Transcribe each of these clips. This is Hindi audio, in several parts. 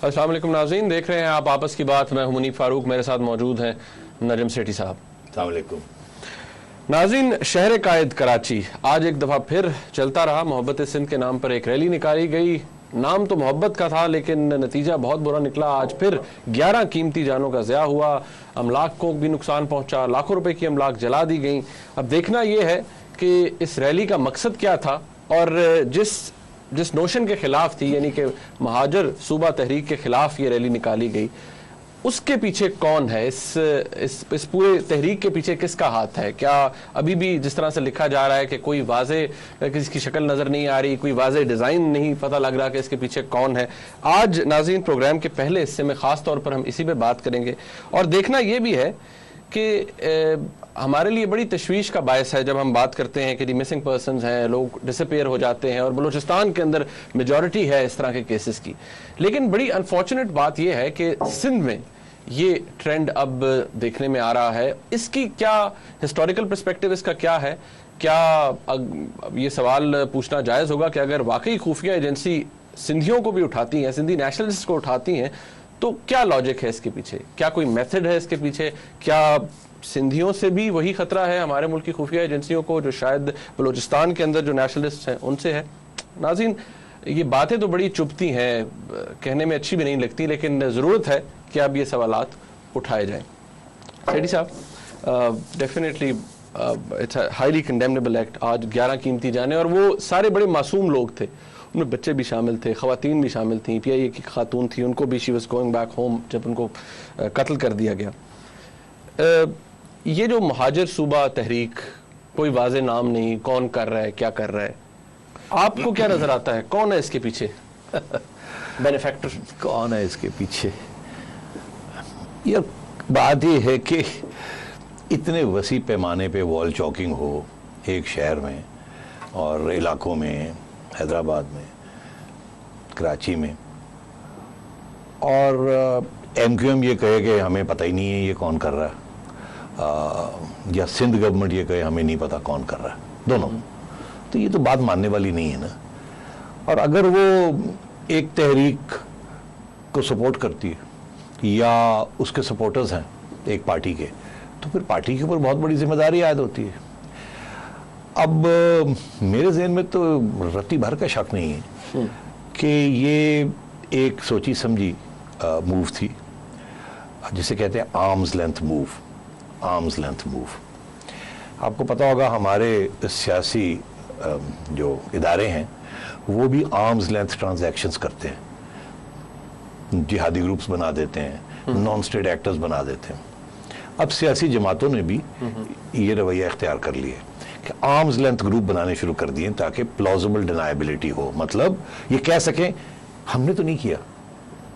अस्सलाम वालेकुम नाज़रीन, देख रहे हैं आप आपस की बात। मैं हूं मुनीफ फारूक, मेरे साथ मौजूद हैं नजम सेठी साहब। अस्सलाम वालेकुम नाज़रीन, शहर कायद कराची आज एक दफ़ा फिर चलता रहा। मोहब्बत सिंध के नाम पर एक रैली निकाली गई। नाम तो मोहब्बत का था लेकिन नतीजा बहुत बुरा निकला। आज फिर 11 कीमती जानों का ज़िया हुआ, अमलाक को भी नुकसान पहुंचा, लाखों रुपए की अमलाक जला दी गई। अब देखना यह है कि इस रैली का मकसद क्या था और जिस नोशन के खिलाफ थी, यानी कि महाजर सूबा तहरीक के खिलाफ ये रैली निकाली गई, उसके पीछे कौन है? इस पूरे तहरीक के पीछे किसका हाथ है? क्या अभी भी जिस तरह से लिखा जा रहा है कि कोई वाजे किसी की शक्ल नजर नहीं आ रही, कोई वाजे डिजाइन नहीं पता लग रहा कि इसके पीछे कौन है? आज नाज़रीन प्रोग्राम के पहले हिस्से में खास तौर पर हम इसी पे बात करेंगे और देखना यह भी है कि हमारे लिए बड़ी तशवीश का बायस है जब हम बात करते हैं कि मिसिंग पर्सन्स हैं, लोग डिसअपेयर हो जाते हैं और बलूचिस्तान के अंदर मेजॉरिटी है इस तरह के केसेस की। लेकिन बड़ी अनफॉर्चुनेट बात यह है कि सिंध में ये ट्रेंड अब देखने में आ रहा है। इसकी क्या हिस्टोरिकल पर्सपेक्टिव इसका क्या है? क्या ये सवाल पूछना जायज़ होगा कि अगर वाकई खुफिया एजेंसी सिंधियों को भी उठाती हैं, सिंधी नेशनलिस्ट को उठाती हैं, तो क्या लॉजिक है इसके पीछे? क्या कोई मेथड है इसके पीछे? क्या सिंधियों से भी वही खतरा है हमारे मुल्क की खुफिया एजेंसियों को जो शायद बलूचिस्तान के अंदर जो नेशनलिस्ट हैं उनसे है? नाज़रीन, ये बातें तो बड़ी चुभती हैं, कहने में अच्छी भी नहीं लगती, लेकिन ज़रूरत है कि अब ये सवालात उठाए जाएं। सेठी साहब, definitely it's a highly condemnable act. आज 11 कीमती जाने और वो सारे बड़े मासूम लोग थे, उनमें बच्चे भी शामिल थे, ख़वातीन भी शामिल थी। PIA की खातून थी, उनको भी she was going back home जब उनको कत्ल कर दिया गया। ये जो महाजर सूबा तहरीक, कोई वाज़े नाम नहीं, कौन कर रहा है, क्या कर रहा है, आपको क्या नजर आता है? कौन है इसके पीछे? बेनिफैक्टर कौन है इसके पीछे? यार, बात ये है कि इतने वसी पैमाने पे वॉल चॉकिंग हो एक शहर में और इलाकों में, हैदराबाद में, कराची में, और MQM ये कहे कि हमें पता ही नहीं है ये कौन कर रहा है, या सिंध गवर्नमेंट ये कहे हमें नहीं पता कौन कर रहा है, दोनों। तो ये तो बात मानने वाली नहीं है ना। और अगर वो एक तहरीक को सपोर्ट करती है या उसके सपोर्टर्स हैं एक पार्टी के, तो फिर पार्टी के ऊपर बहुत बड़ी जिम्मेदारी आयद होती है। अब मेरे जहन में तो रत्ती भर का शक नहीं है कि ये एक सोची समझी मूव थी, जिसे कहते हैं arms length move. Arms length move, आपको पता होगा हमारे सियासी जो इदारे हैं वो भी आर्म्स लेंथ ट्रांजैक्शंस करते हैं, जिहादी ग्रुप्स बना देते हैं, नॉन स्टेट एक्टर्स बना देते हैं। अब सियासी जमातों ने भी ये रवैया इख्तियार कर लिया कि आर्म्स लेंथ ग्रुप बनाने शुरू कर दिए ताकि प्लॉजिबल डिनायबिलिटी हो, मतलब ये कह सकें हमने तो नहीं किया।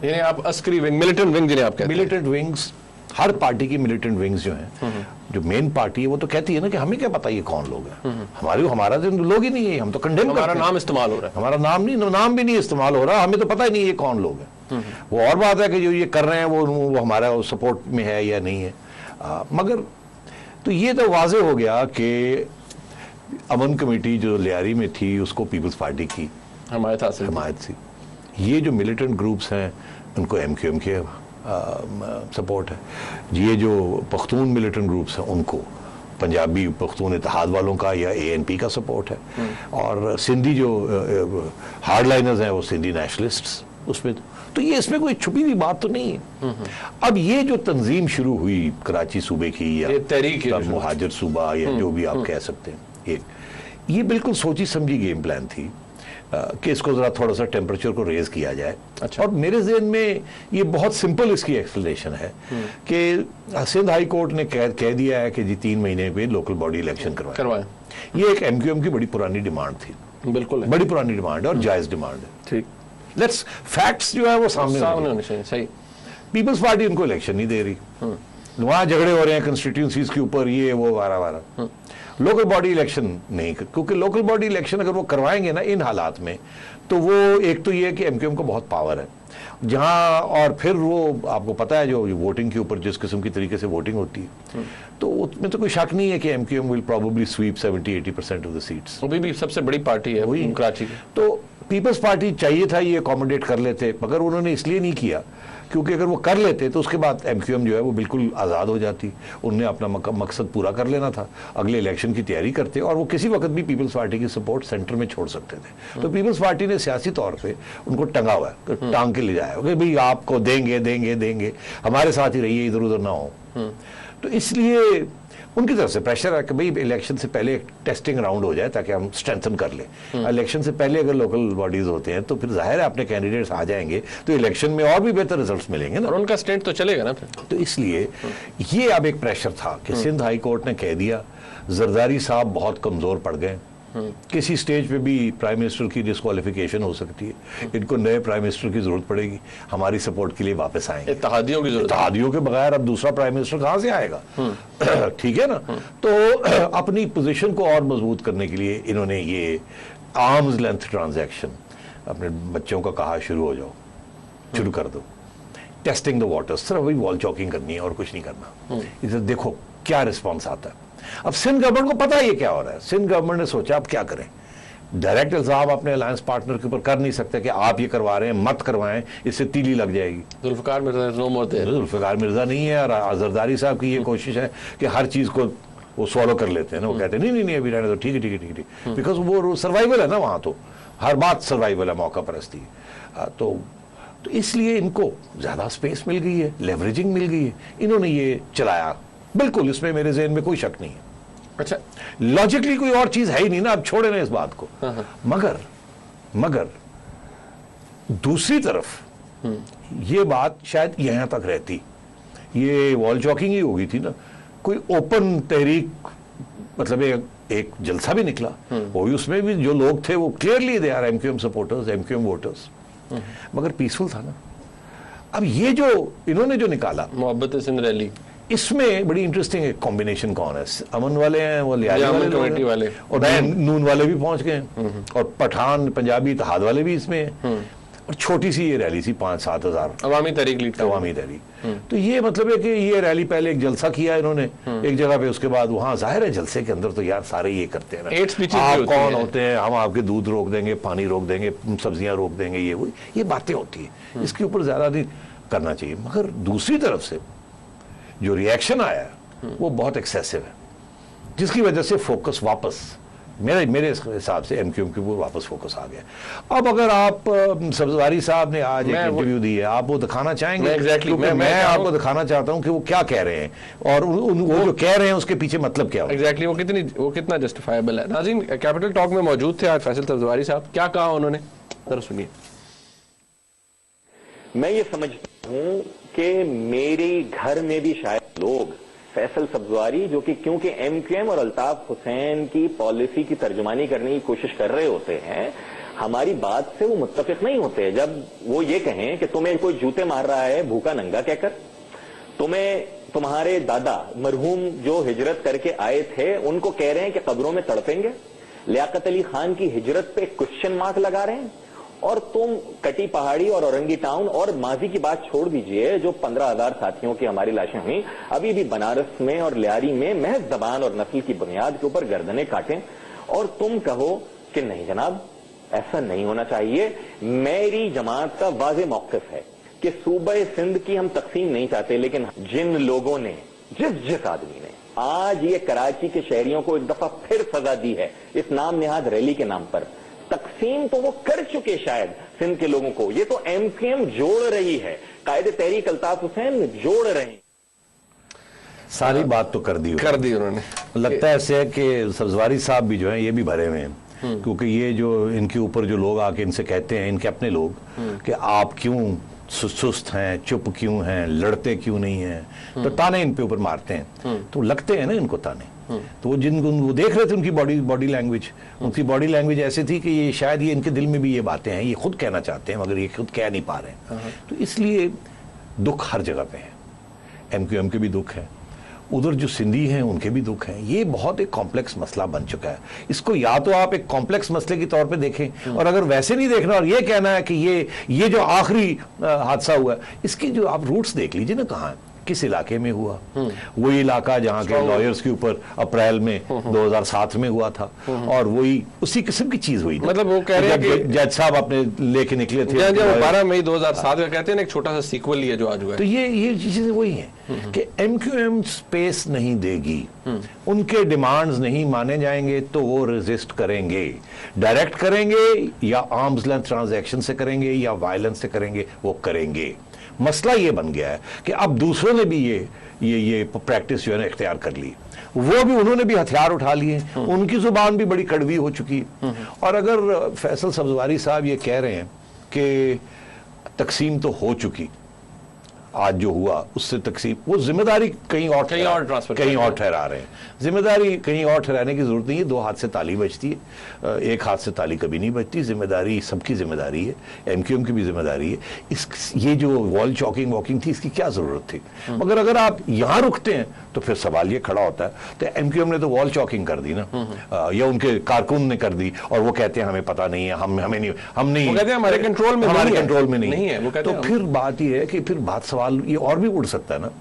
यानी आप अस्करी विंग, मिलिटेंट विंग जिन्हें आप कहते हैं, मिलिटेंट विंग्स, हर पार्टी की मिलिटेंट विंग्स जो हैं, जो मेन पार्टी है वो तो कहती है ना कि हमें क्या पता ये कौन लोग हैं, हमारा तो लोग ही नहीं है, हम तो कंडेम करते हैं, हमारा नाम इस्तेमाल हो रहा है, हमारा नाम भी नहीं इस्तेमाल हो रहा, हमें तो पता ही नहीं ये कौन लोग हैं। वो और बात है कि जो ये कर रहे हैं वो हमारा सपोर्ट में है या नहीं है। मगर तो ये तो वाजे हो गया कि अमन कमेटी जो लियारी में थी उसको पीपल्स पार्टी की हमायत थी। ये जो मिलिटेंट ग्रुप्स हैं उनको MQM के सपोर्ट है। ये जो पख्तून मिलिटेंट ग्रुप्स हैं उनको पंजाबी पख्तून इत्तेहाद वालों का या ANP का सपोर्ट है, और सिंधी जो हार्डलाइनर्स हैं वो सिंधी नेशनलिस्ट्स उसमें। तो ये इसमें कोई छुपी हुई बात तो नहीं है। अब ये जो तंजीम शुरू हुई कराची सूबे की या तहरीक मुहाजिर सूबा या जो भी आप कह सकते हैं, ये बिल्कुल सोची समझी गेम प्लान थी कि इसको जरा थोड़ा सा टेम्परेचर को रेज किया जाए। अच्छा। और मेरे जहन में ये बहुत सिंपल इसकी एक्सप्लेनेशन है कि सिंध हाई कोर्ट ने कह दिया है कि जी 3 महीने पे लोकल बॉडी इलेक्शन करवाएं। ये एक MQM की बड़ी पुरानी डिमांड थी, बिल्कुल बड़ी पुरानी डिमांड है और जायज डिमांड है। ठीक, लेट्स फैक्ट्स जो है वो सामने होने चाहिए। सही, पीपल्स पार्टी उनको इलेक्शन नहीं दे रही, वहां झगड़े हो रहे हैं कंस्टिट्यूंसीज के ऊपर, ये वो वारा लोकल बॉडी इलेक्शन नहीं, क्योंकि लोकल बॉडी इलेक्शन अगर वो करवाएंगे ना इन हालात में, तो वो एक तो ये है कि MQM को बहुत पावर है जहां, और फिर वो आपको पता है जो वोटिंग के ऊपर जिस किस्म की तरीके से वोटिंग होती है, तो उसमें तो कोई शक नहीं है कि MQM will probably sweep 70-80% of the seats. अभी भी सबसे बड़ी पार्टी है वही कराची की। तो पीपल्स पार्टी चाहिए था ये अकोमोडेट कर लेते, मगर उन्होंने इसलिए नहीं किया क्योंकि अगर वो कर लेते तो उसके बाद एमक्यूएम जो है वो बिल्कुल आज़ाद हो जाती। उनने अपना मकसद पूरा कर लेना था, अगले इलेक्शन की तैयारी करते और वो किसी वक्त भी पीपल्स पार्टी की सपोर्ट सेंटर में छोड़ सकते थे। तो पीपल्स पार्टी ने सियासी तौर पे उनको टंगा हुआ है, टांग के ले जाया कि भाई आपको देंगे देंगे देंगे, हमारे साथ ही रहिए, इधर उधर ना हो। तो इसलिए उनकी तरफ से प्रेशर है कि भाई इलेक्शन से पहले एक टेस्टिंग राउंड हो जाए ताकि हम स्ट्रेंथन कर लें। इलेक्शन से पहले अगर लोकल बॉडीज होते हैं तो फिर जाहिर है अपने कैंडिडेट्स आ जाएंगे तो इलेक्शन में और भी बेहतर रिजल्ट्स मिलेंगे ना, और उनका स्टेट तो चलेगा ना फिर। तो इसलिए ये अब एक प्रेशर था कि सिंध हाई कोर्ट ने कह दिया जरदारी साहब बहुत कमजोर पड़ गए, किसी स्टेज पे भी प्राइम मिनिस्टर की डिस्क्वालिफिकेशन हो सकती है, इनको नए प्राइम मिनिस्टर की जरूरत पड़ेगी, हमारी सपोर्ट के लिए वापस आएंगे। इत्तेहादियों की जरूरत, इत्तेहादियों के बगैर अब दूसरा प्राइम मिनिस्टर कहां से आएगा? ठीक है ना। तो अपनी पोजीशन को और मजबूत करने के लिए इन्होंने ये आर्म्स लेंथ ट्रांजैक्शन अपने बच्चों का कहा शुरू हो जाओ, शुरू कर दो, टेस्टिंग द वाटर्स, सिर्फ वही वॉल चॉकिंग करनी है और कुछ नहीं करना। इधर देखो क्या रिस्पॉन्स आता है। अब सिंध गवर्नमेंट को पता है ये क्या हो रहा है। सिंध गवर्नमेंट ने सोचा अब क्या करें, डायरेक्ट इल्जाम अपने अलायंस पार्टनर के ऊपर कर नहीं सकते कि आप ये करवा रहे हैं, मत करवाएं, इससे तीली लग जाएगी। Zulfiqar Mirza no more there, Zulfiqar Mirza नहीं है और जरदारी साहब की ये कोशिश है कि हर चीज को वो सॉल्व कर लेते हैं ना। वो कहते हैं नहीं नहीं अभी रहने दो, ठीक है ठीक है ठीक है, बिकॉज वो सर्वाइवल है ना, वहां तो हर बात सर्वाइवल है, मौका परस्ती। तो इसलिए इनको ज्यादा स्पेस मिल गई है, लेवरेजिंग मिल गई है, इन्होंने ये चलाया। बिल्कुल इसमें मेरे ज़हन में कोई शक नहीं है। अच्छा, लॉजिकली कोई और चीज है ही नहीं ना, अब छोड़े ना इस बात को। मगर दूसरी तरफ ये बात शायद यहां तक रहती, ये वॉल चॉकिंग ही होगी थी ना, कोई ओपन तहरीक, मतलब एक जलसा भी निकला, वो भी उसमें भी जो लोग थे वो clearly they are MQM supporters, MQM voters, मगर पीसफुल था ना। अब ये जो इन्होंने जो निकाला मोहब्बत सिंध रैली, इसमें बड़ी इंटरेस्टिंग एक कॉम्बिनेशन कौन है, अमन वाले हैं, वो लियाली वाले कमेटी वाले और नून वाले भी पहुंच गए, और पठान पंजाबी इत्तेहाद वाले भी इसमें हैं, और छोटी सी ये रैली थी 5-7 हज़ार अवामी तहरीक लीड, अवामी तहरीक। तो ये मतलब है कि ये रैली पहले एक जलसा किया इन्होंने एक जगह पे, उसके बाद वहां जाहिर है जलसे के अंदर तो यार सारे ये करते हैं ना, आप कौन होते हैं, हम आपके दूध रोक देंगे, पानी रोक देंगे, सब्जियां रोक देंगे, ये बातें होती है, इसके ऊपर ज्यादा नहीं करना चाहिए। मगर दूसरी तरफ से जो रिएक्शन आया वो बहुत एक्सेसिव है, जिसकी वजह से फोकस वापस मेरे हिसाब से एमक्यूएम के ऊपर वापस फोकस आ गया। अब अगर आप सब्जवारी साहब ने आज एक इंटरव्यू दी है, आप वो दिखाना चाहेंगे? एग्जैक्टली, मैं आपको दिखाना चाहता हूं कि वो क्या कह रहे हैं और वो जो कह रहे हैं उसके पीछे मतलब क्या है। एग्जैक्टली, वो कितना जस्टिफाइबल है। नाज़रीन, कैपिटल टॉक में मौजूद थे आज फैसल सब्जवारी साहब, क्या कहा उन्होंने, जरा सुनिए। मैं ये समझता हूं कि मेरे घर में भी शायद लोग फैसल सब्जवारी, जो कि क्योंकि एमक्यूएम और अल्ताफ हुसैन की पॉलिसी की तर्जुमानी करने की कोशिश कर रहे होते हैं, हमारी बात से वो मुत्तफिक नहीं होते। जब वो ये कहें कि तुम्हें कोई जूते मार रहा है भूखा नंगा कहकर, तुम्हें तुम्हारे दादा मरहूम जो हिजरत करके आए थे उनको कह रहे हैं कि कब्रों में तड़पेंगे, लियाकत अली खान की हिजरत पे क्वेश्चन मार्क लगा रहे हैं, और तुम कटी पहाड़ी और औरंगी टाउन और माजी की बात छोड़ दीजिए, जो 15,000 साथियों की हमारी लाशें हुई, अभी भी बनारस में और लियारी में महज जबान और नस्ल की बुनियाद के ऊपर गर्दनें काटें, और तुम कहो कि नहीं जनाब ऐसा नहीं होना चाहिए। मेरी जमात का वाज़ेह मौक़िफ़ है कि सूबे सिंध की हम तकसीम नहीं चाहते, लेकिन जिन लोगों ने, जिस आदमी ने आज ये कराची के शहरियों को एक दफा फिर सजा दी है इस नाम निहाद रैली के नाम पर, तकसीम तो वो कर चुके शायद सिंध के लोगों को, ये तो एमक्यूएम जोड़ रही है, कायदे तहरीक अल्ताफ हुसैन जोड़ रहे हैं। सारी बात तो कर दी उन्होंने। लगता है ऐसे है कि सब्जवारी साहब भी जो हैं ये भी भरे हुए हैं, क्योंकि ये जो इनके ऊपर जो लोग आके इनसे कहते हैं, इनके अपने लोग, कि आप क्यों सुस्त हैं, चुप क्यों हैं, लड़ते क्यों नहीं हैं, तो ताने इन पे ऊपर मारते हैं, तो लगते हैं ना इनको ताने। तो वो देख रहे थे उनकी बॉडी लैंग्वेज, उनकी बॉडी लैंग्वेज ऐसी थी कि ये शायद ये इनके दिल में भी ये बातें हैं, ये खुद कहना चाहते हैं मगर ये खुद कह नहीं पा रहे हैं। तो इसलिए दुख हर जगह पे है, एमक्यूएम के भी दुख है, उधर जो सिंधी हैं उनके भी दुख हैं। ये बहुत एक कॉम्प्लेक्स मसला बन चुका है। इसको या तो आप एक कॉम्प्लेक्स मसले के तौर पे देखें, और अगर वैसे नहीं देखना और ये कहना है कि ये जो आखिरी हादसा हुआ है, इसके जो आप रूट्स देख लीजिए ना कहाँ है, किस इलाके में हुआ, वही इलाका जहाँ के लॉयर्स के ऊपर अप्रैल में 2007 में हुआ था, और वही उसी किस्म की चीज हुई। मतलब वो कह रहे हैं कि जज साहब अपने लेके निकले थे 12 मई 2007 का, कहते हैं एक छोटा सा सीक्वल ये जो आज हुआ है। तो ये चीजें वही हैं कि एमक्यूएम स्पेस नहीं देगी, उनके डिमांड्स नहीं माने जाएंगे तो वो रेजिस्ट करेंगे, डायरेक्ट करेंगे या आर्म्स लेंथ ट्रांजैक्शन से करेंगे या वायलेंस से करेंगे, वो करेंगे। मसला ये बन गया है कि अब दूसरों ने भी ये प्रैक्टिस जो है ना इख्तियार कर ली, वो भी उन्होंने भी हथियार उठा लिए, उनकी जुबान भी बड़ी कड़वी हो चुकी है। और अगर फैसल सब्जवारी साहब ये कह रहे हैं कि तकसीम तो हो चुकी, आज जो हुआ उससे तकसीम, वो जिम्मेदारी कहीं और ठहरा रहे हैं। जिम्मेदारी कहीं और ठहराने की जरूरत नहीं है, दो हाथ से ताली बजती है, एक हाथ से ताली कभी नहीं बजती। जिम्मेदारी सबकी जिम्मेदारी है, एमक्यूएम की भी जिम्मेदारी है। ये जो वॉल चॉकिंग वॉकिंग थी, इसकी क्या जरूरत थी? मगर अगर आप यहां रुकते हैं तो फिर सवाल ये खड़ा होता है, तो एमक्यूएम ने तो वॉल चॉकिंग कर दी ना, या उनके कारकुन ने कर दी, और वो कहते हैं हमें पता नहीं है, हमें नहीं, हमारे कंट्रोल में नहीं है। तो फिर बात ये है कि फिर बात सवाल ये और भी उड़ सकता है ना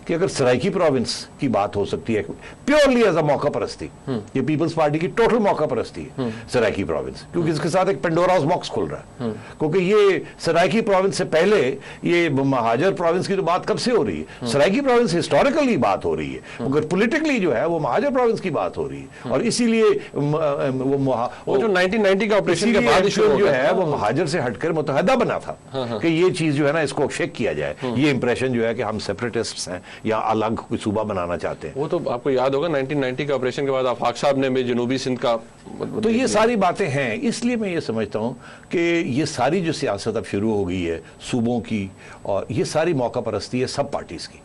कि अगर सराइकी प्रोविंस की बात हो सकती है प्योरली एज अ मौका परस्ती, ये पीपल्स पार्टी की टोटल मौका परस्ती है सराइकी प्रोविंस, क्योंकि इसके साथ एक पेंडोरास बॉक्स खुल रहा है। क्योंकि ये सराइकी प्रोविंस से पहले ये महाजर प्रोविंस की तो बात कब से हो रही है? सराइकी प्रोविंस हिस्टोरिकली बात हो रही है, मगर पॉलिटिकली जो है वो महाजर प्रोविंस की बात हो रही है। और इसीलिए वो जो 1990 का ऑपरेशन के बाद जो है वो महाजर से हटकर मुतहदा बना था कि ये चीज जो है ना इसको शेक किया जाए, ये इंप्रेशन जो है कि हम सेपरेटिस्ट्स हैं या अलग कोई सूबा बनाना चाहते हैं। वो तो आपको याद होगा 1990 के ऑपरेशन के बाद आफाक साहब ने भी जनूबी सिंध का, तो ये सारी बातें हैं। इसलिए मैं ये समझता हूं कि ये सारी जो सियासत अब शुरू हो गई है सूबों की, और ये सारी मौका परस्ती है सब पार्टीज की।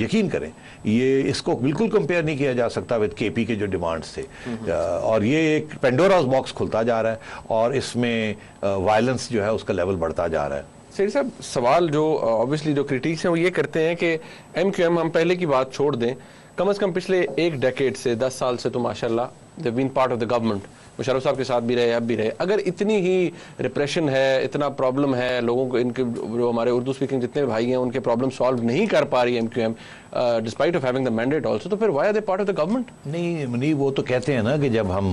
यकीन करें ये इसको बिल्कुल कंपेयर नहीं किया जा सकता विद केपी के जो डिमांड्स थे। और ये एक पेंडोरास बॉक्स खुलता जा रहा है, और इसमें वायलेंस जो है उसका लेवल बढ़ता जा रहा है। सही साहब, सवाल जो ऑब्वियसली जो क्रिटिक्स हैं वो ये करते हैं कि एमक्यूएम, हम पहले की बात छोड़ दें, कम से कम पिछले एक डेकेड से 10 साल से तो माशाल्लाह they been part of the government, Musharraf साहब के साथ भी रहे, अब भी रहे। अगर इतनी ही रिप्रेशन है, इतना प्रॉब्लम है लोगों को, इनके जो हमारे उर्दू स्पीकिंग जितने भाई हैं उनके प्रॉब्लम सॉल्व नहीं कर पा रही MQM despite of having the mandate also, तो फिर why are they part of the government? नहीं, वो तो कहते हैं ना कि जब हम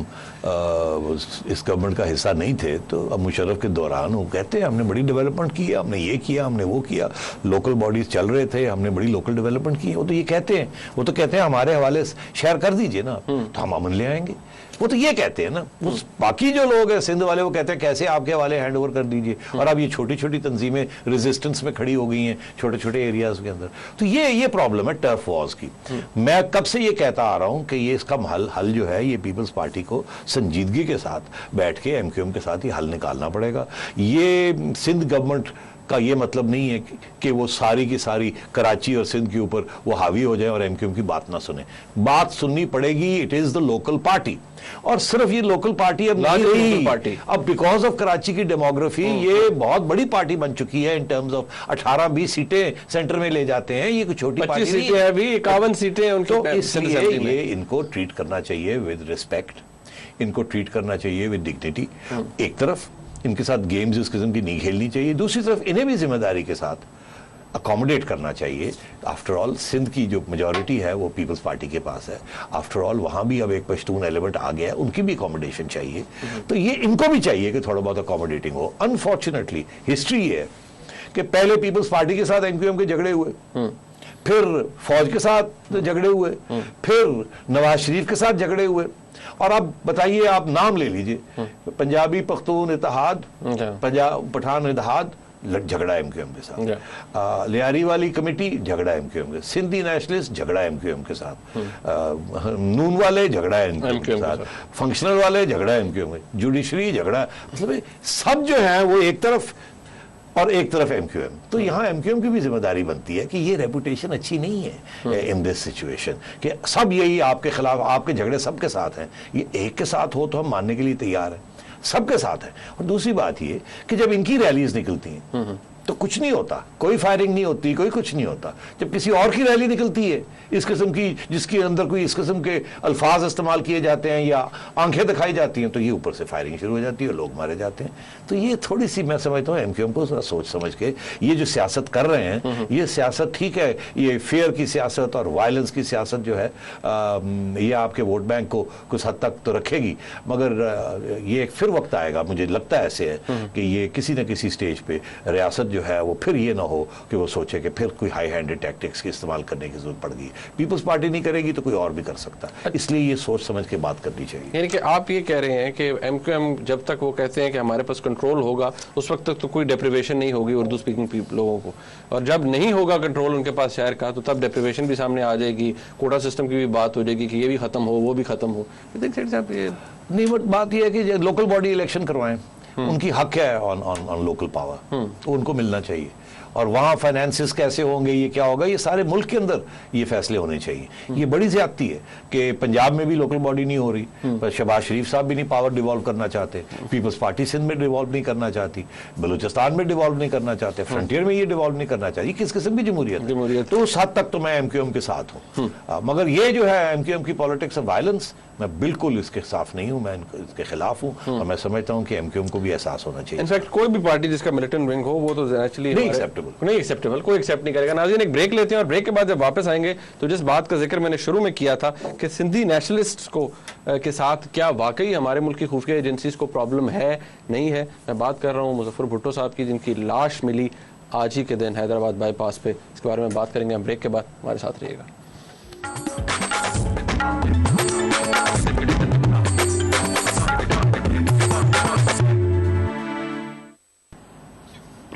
इस गवर्नमेंट का हिस्सा नहीं थे तो अब मुशर्रफ के दौरान वो कहते हैं हमने बड़ी डेवलपमेंट की है, हमने ये किया, हमने वो किया, लोकल बॉडीज चल रहे थे, हमने बड़ी लोकल डेवलपमेंट की है। वो तो ये कहते हैं, वो तो कहते हैं हमारे हवाले शेयर कर दीजिए ना, तो हम अमन ले आएंगे। वो तो ये कहते हैं ना। बाकी जो लोग हैं सिंध वाले वो कहते हैं कैसे आपके हवाले हैंड ओवर कर दीजिए, और अब ये छोटी छोटी तंजीमें रेजिस्टेंस में खड़ी हो गई हैं छोटे छोटे एरियाज के अंदर। तो ये प्रॉब्लम है टर्फ वॉर्स की। मैं कब से ये कहता आ रहा हूं कि ये इसका हल जो है ये पीपल्स पार्टी को संजीदगी के साथ बैठ के एमक्यूएम के साथ ही हल निकालना पड़ेगा। ये सिंध गवर्नमेंट का ये मतलब नहीं है कि वो सारी की सारी कराची और सिंध के ऊपर वो हावी हो जाए और एमक्यूएम की बात ना सुने। बात सुननी पड़ेगी। It is the local party, और सिर्फ ये लोकल पार्टी अब नहीं रही, अब बिकॉज ऑफ कराची की डेमोग्राफी ये बहुत बड़ी पार्टी बन चुकी है। इन टर्म्स ऑफ 18-20 सीटें सेंटर में ले जाते हैं, ये कोई छोटी पार्टी नहीं है, अभी 51 सीटें उनकी। तो इसलिए ये इनको ट्रीट करना चाहिए विद रिस्पेक्ट, इनको ट्रीट करना चाहिए विद डिग्निटी। एक तरफ इनके साथ गेम्स इस किस्म की नहीं खेलनी चाहिए, दूसरी तरफ इन्हें भी जिम्मेदारी के साथ अकोमोडेट करना चाहिए। आफ्टर ऑल सिंध की जो मेजॉरिटी है वो पीपल्स पार्टी के पास है। आफ्टर ऑल वहां भी अब एक पश्तून एलिमेंट आ गया है, उनकी भी अकोमोडेशन चाहिए। तो ये इनको भी चाहिए कि थोड़ा बहुत अकोमोडेटिंग हो। अनफॉर्चुनेटली हिस्ट्री ये है कि पहले पीपल्स पार्टी के साथ एमक्यूएम के झगड़े हुए, फिर फौज के साथ झगड़े हुए, फिर नवाज शरीफ के साथ झगड़े हुए, और अब बताइए आप नाम ले लीजिए, पंजाबी पख्तून इत्तेहाद, पंजाब पठान इत्तेहाद, झगड़ा एमक्यूएम के साथ, लियारी वाली कमेटी झगड़ा एमक्यूएम के, सिंधी नेशनलिस्ट झगड़ा एमक्यूएम के साथ, नून वाले झगड़ा एमक्यूएम के साथ, फंक्शनल वाले झगड़ा एमक्यूएम के, जुडिशरी झगड़ा, मतलब सब जो है वो एक तरफ और एक तरफ एमक्यूएम। तो यहाँ एमक्यूएम की भी जिम्मेदारी बनती है कि ये रेपुटेशन अच्छी नहीं है इन दिस सिचुएशन, कि सब यही आपके खिलाफ, आपके झगड़े सबके साथ हैं। ये एक के साथ हो तो हम मानने के लिए तैयार हैं, सबके साथ है। और दूसरी बात ये कि जब इनकी रैलीज निकलती हैं तो कुछ नहीं होता, कोई फायरिंग नहीं होती, कोई कुछ नहीं होता। जब किसी और की रैली निकलती है इस किस्म की, जिसके अंदर कोई इस किस्म के अल्फाज इस्तेमाल किए जाते हैं या आंखें दिखाई जाती हैं, तो ये ऊपर से फायरिंग शुरू हो जाती है, लोग मारे जाते हैं। तो ये थोड़ी सी मैं समझता हूँ एमक्यूएम को सोच समझ के ये जो सियासत कर रहे हैं, ये सियासत ठीक है, ये फेयर की सियासत और वायलेंस की सियासत जो है ये आपके वोट बैंक को कुछ हद तक तो रखेगी, मगर ये एक फिर वक्त आएगा, मुझे लगता है ऐसे है कि ये किसी न किसी स्टेज पे रियासत जो है वो फिर ये ना हो कि वो सोचे कि फिर कोई हाई हैंडेड टैक्टिक्स की इस्तेमाल करने की जरूरत पड़ गई। पीपल्स पार्टी नहीं करेगी तो कोई और भी कर सकता है, इसलिए ये सोच समझ के बात करनी चाहिए। यानी कि आप ये कह रहे हैं कि एमक्यूएम जब तक वो कहते हैं कि हमारे पास कंट्रोल होगा उस वक्त तक तो कोई डेप्रिवेशन नहीं होगी उर्दू स्पीकिंग लोगों को, और जब नहीं होगा कंट्रोल उनके पास शहर का तो तब डेप्रिवेशन भी सामने आ जाएगी, कोटा सिस्टम की भी बात हो जाएगी कि ये भी खत्म हो वो भी खत्म हो। नहीं, बट बात यह है कि लोकल बॉडी इलेक्शन करवाएं, उनकी हक है ऑन लोकल पावर, तो उनको मिलना चाहिए। और वहाँ फाइनेंसेस कैसे होंगे, ये क्या होगा, ये सारे मुल्क के अंदर ये फैसले होने चाहिए। ये बड़ी ज्यादती है कि पंजाब में भी लोकल बॉडी नहीं हो रही, पर शहबाज शरीफ साहब भी नहीं पावर डिवॉल्व करना चाहते, पीपल्स पार्टी सिंध में डिवॉल्व नहीं करना चाहती, बलूचिस्तान में डिवॉल्व नहीं करना चाहते, फ्रंटियर में ये डिवॉल्व नहीं करना चाहिए। किस किस्म की जमहूरियत? तो उस हद तक तो मैं एमक्यूएम के साथ हूँ, मगर ये जो है एमक्यूएम की पॉलिटिक्स ऑफ वायलेंस, मैं बिल्कुल इसके साफ नहीं हूं, मैं इसके खिलाफ हूं, और मैं समझता हूं कि एमक्यूएम को भी एहसास होना चाहिए। इनफैक्ट कोई भी पार्टी जिसका मिलिटेंट विंग हो वो तो नेचुरली नहीं एक्सेप्टेबल, कोई एक्सेप्ट नहीं करेगा। नाज़रीन, एक ब्रेक लेते हैं और ब्रेक के बाद जब वापस आएंगे तो जिस बात का जिक्र मैंने शुरू में किया था कि सिंधी नेशनलिस्ट को के साथ क्या वाकई हमारे मुल्क की खुफिया एजेंसीज को प्रॉब्लम है नहीं है, मैं बात कर रहा हूँ मुजफ्फर भुट्टो साहब की, जिनकी लाश मिली आज ही के दिन हैदराबाद बाईपास पे। इसके बारे में बात करेंगे हम ब्रेक के बाद, हमारे साथ रहिएगा।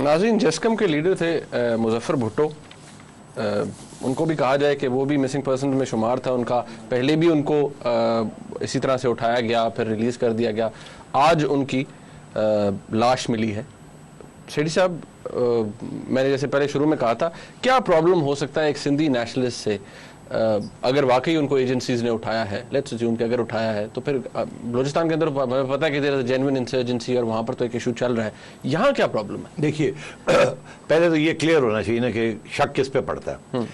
नाज़रीन, जेस्कम के लीडर थे मुजफ्फर भुट्टो, उनको भी कहा जाए कि वो भी मिसिंग पर्सन में शुमार था। उनका पहले भी उनको इसी तरह से उठाया गया, फिर रिलीज कर दिया गया। आज उनकी लाश मिली है। शेडी साहब, मैंने जैसे पहले शुरू में कहा था, क्या प्रॉब्लम हो सकता है एक सिंधी नेशनलिस्ट से अगर वाकई उनको एजेंसीज ने उठाया है, लेट्स अज्यूम कि अगर उठाया है तो फिर बलूचिस्तान के अंदर पता है कि जेन्युइन इंसर्जेंसी और वहां पर तो एक इशू चल रहा है, यहाँ क्या प्रॉब्लम है? देखिए, पहले तो ये क्लियर होना चाहिए ना कि शक किस पे पड़ता है।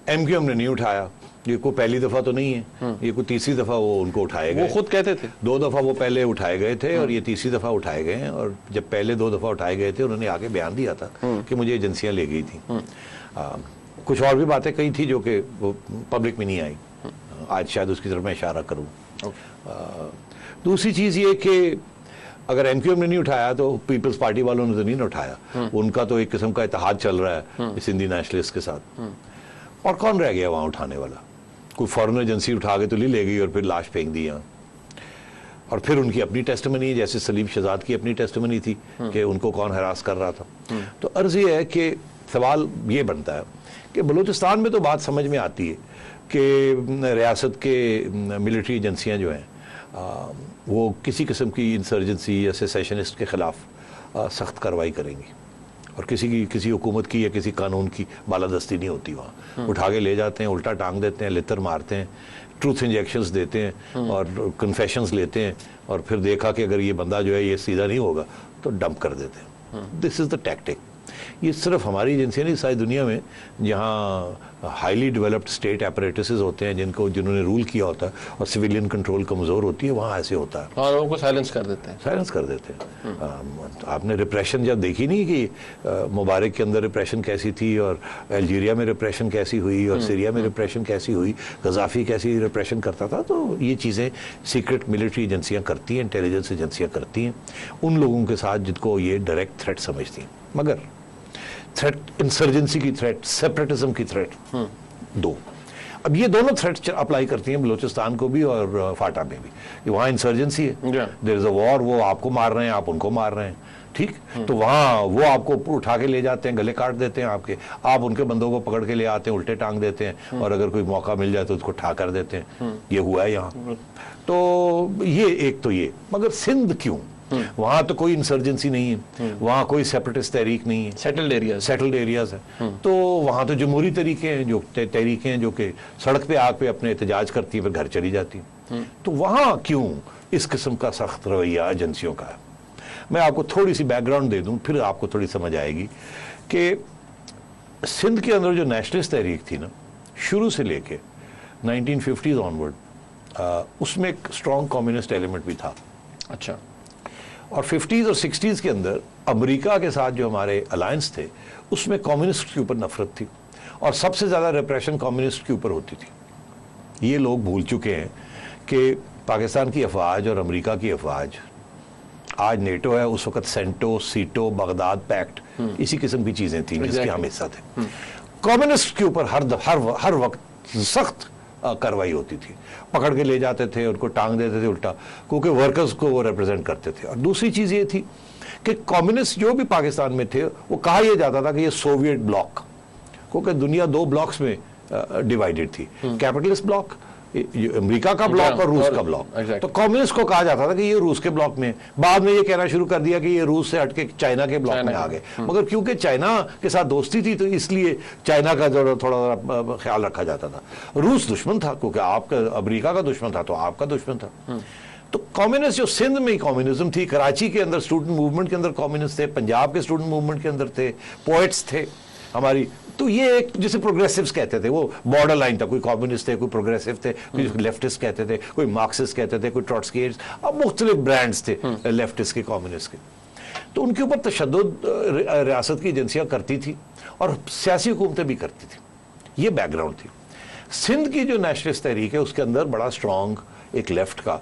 एमक्यूएम ने नहीं उठाया, ये कोई पहली दफा तो नहीं है, ये कोई तीसरी दफा वो उनको उठाए गए। वो खुद कहते थे 2 दफा वो पहले उठाए गए थे और ये तीसरी दफा उठाए गए हैं। और जब पहले 2 दफा उठाए गए थे उन्होंने आगे बयान दिया था कि मुझे एजेंसियां ले गई थी। कुछ और भी बातें कही थी जो कि वो पब्लिक में नहीं आई, आज शायद उसकी तरफ मैं इशारा करूं। दूसरी चीज ये कि अगर एमक्यूएम ने नहीं उठाया तो पीपल्स पार्टी वालों ने तो नहीं उठाया, उनका तो एक किस्म का इत्तेहाद चल रहा है सिंधी नेशनलिस्ट के साथ। और कौन रह गया वहां उठाने वाला? कोई फॉरेन एजेंसी उठा के तो नहीं ले गई और फिर लाश फेंक दी यहाँ। और फिर उनकी अपनी टेस्टिमनी है, जैसे सलीम शहजाद की अपनी टेस्टिमनी थी कि उनको कौन हरास कर रहा था। तो अर्ज ये है कि सवाल ये बनता है कि बलूचिस्तान में तो बात समझ में आती है कि रियासत के मिलिट्री एजेंसियां जो हैं वो किसी किस्म की इंसर्जेंसी या सेसेशनिस्ट के खिलाफ सख्त कार्रवाई करेंगी, और किसी हुकूमत की या किसी कानून की बालादस्ती नहीं होती। वहाँ उठा के ले जाते हैं, उल्टा टांग देते हैं, लितर मारते हैं, ट्रूथ इंजेक्शंस देते हैं और कन्फेशंस लेते हैं, और फिर देखा कि अगर ये बंदा जो है ये सीधा नहीं होगा तो डंप कर देते हैं। This is the tactic. ये सिर्फ हमारी एजेंसियां नहीं, सारी दुनिया में जहाँ हाईली डेवलप्ड स्टेट एपरेटसेस होते हैं जिन्होंने रूल किया होता है और सिविलियन कंट्रोल कमजोर होती है, वहाँ ऐसे होता है। और लोगों को साइलेंस कर देते हैं। आपने रिप्रेशन जब देखी नहीं कि मुबारक के अंदर रिप्रेशन कैसी थी, और अल्जीरिया में रिप्रेशन कैसी हुई, और सीरिया में रिप्रेशन कैसी हुई, गजाफी कैसी रिप्रेशन करता था। तो ये चीज़ें सीक्रेट मिलिट्री एजेंसियाँ करती हैं, इंटेलिजेंस एजेंसियाँ करती हैं उन लोगों के साथ जिनको ये डायरेक्ट थ्रेट समझती हैं। मगर थ्रेट, इंसर्जेंसी की थ्रेट, सेपरेटिज्म की थ्रेट, दो। अब ये दोनों थ्रेट अप्लाई करती हैं बलूचिस्तान को भी और फाटा में भी, कि वहाँ इंसर्जेंसी है, देयर इज अ वॉर, वो आपको मार रहे हैं, आप उनको मार रहे हैं, ठीक। तो वहाँ वो आपको उठा के ले जाते हैं, गले काट देते हैं आपके, आप उनके बंदों को पकड़ के ले आते हैं, उल्टे टांग देते हैं, और अगर कोई मौका मिल जाए तो उसको ठा कर देते हैं। ये हुआ है यहाँ। तो ये एक तो ये, मगर सिंध क्यों? वहां तो कोई इंसर्जेंसी नहीं है, वहां कोई सेपरेटिस्ट तहरीक नहीं है, सेटल्ड एरियाज है। तो वहां तो जमहूरी तरीके हैं, जो तहरीकें हैं जो कि सड़क पे आग पे अपने एहतजाज करती हैं, फिर घर चली जाती हैं। तो वहां क्यों इस किस्म का सख्त रवैया एजेंसियों का है? मैं आपको थोड़ी सी बैकग्राउंड दे दूं, फिर आपको थोड़ी समझ आएगी कि सिंध के अंदर जो नेशनलिस्ट तहरीक थी ना, शुरू से लेके 1950s ऑनवर्ड उसमें एक स्ट्रॉन्ग कम्युनिस्ट एलिमेंट भी था। अच्छा। और 50s और 60s के अंदर अमेरिका के साथ जो हमारे अलायंस थे उसमें कम्युनिस्ट के ऊपर नफरत थी और सबसे ज़्यादा रिप्रेशन कम्युनिस्ट के ऊपर होती थी। ये लोग भूल चुके हैं कि पाकिस्तान की अफवाज और अमेरिका की अफवाज, आज नेटो है, उस वक्त सेंटो, सीटो, बगदाद पैक्ट, इसी किस्म की चीज़ें थी जिसके हम हिस्सा थे। कम्युनिस्ट के ऊपर हर वक्त सख्त कार्रवाई होती थी, पकड़ के ले जाते थे, उनको टांग देते थे उल्टा, क्योंकि वर्कर्स को वो रिप्रेजेंट करते थे। और दूसरी चीज़ ये थी कि कम्युनिस्ट जो भी पाकिस्तान में थे वो कहा यह जाता था कि ये सोवियत ब्लॉक, क्योंकि दुनिया दो ब्लॉक्स में डिवाइडेड थी, कैपिटलिस्ट ब्लॉक अमेरिका का ब्लॉक और रूस का ब्लॉक। तो कम्युनिस्ट को कहा जाता था कि ये रूस के ब्लॉक में, बाद में ये कहना शुरू कर दिया कि ये रूस से हटके चाइना के ब्लॉक में आ गए। मगर क्योंकि चाइना के साथ दोस्ती थी तो इसलिए चाइना का जो थोड़ा ख्याल रखा जाता था। रूस दुश्मन था क्योंकि आपका अमेरिका का दुश्मन था तो आपका दुश्मन था। तो कम्युनिस्ट जो सिंध में कम्युनिज्म थी, कराची के अंदर स्टूडेंट मूवमेंट के अंदर कम्युनिस्ट थे, पंजाब के स्टूडेंट मूवमेंट के अंदर थे, पोएट्स थे हमारी। तो ये एक जिसे प्रोग्रेसिव्स कहते थे, वो बॉर्डर लाइन था, कोई कम्युनिस्ट थे, कोई प्रोग्रेसिव थे, कोई लेफ्टिस्ट कहते थे, कोई मार्क्सिस्ट कहते थे, कोई ट्रॉट्स्कीइस्ट, अब मुख्तलिफ ब्रांड्स थे लेफ्टिस्ट के, कम्युनिस्ट के। तो उनके ऊपर तशद्दुद रियासत की एजेंसियां करती थी और सियासी हुकूमतें भी करती थी। ये बैकग्राउंड थी। सिंध की जो नेशनलिस्ट तहरीक है उसके अंदर बड़ा स्ट्रॉन्ग एक लेफ्ट का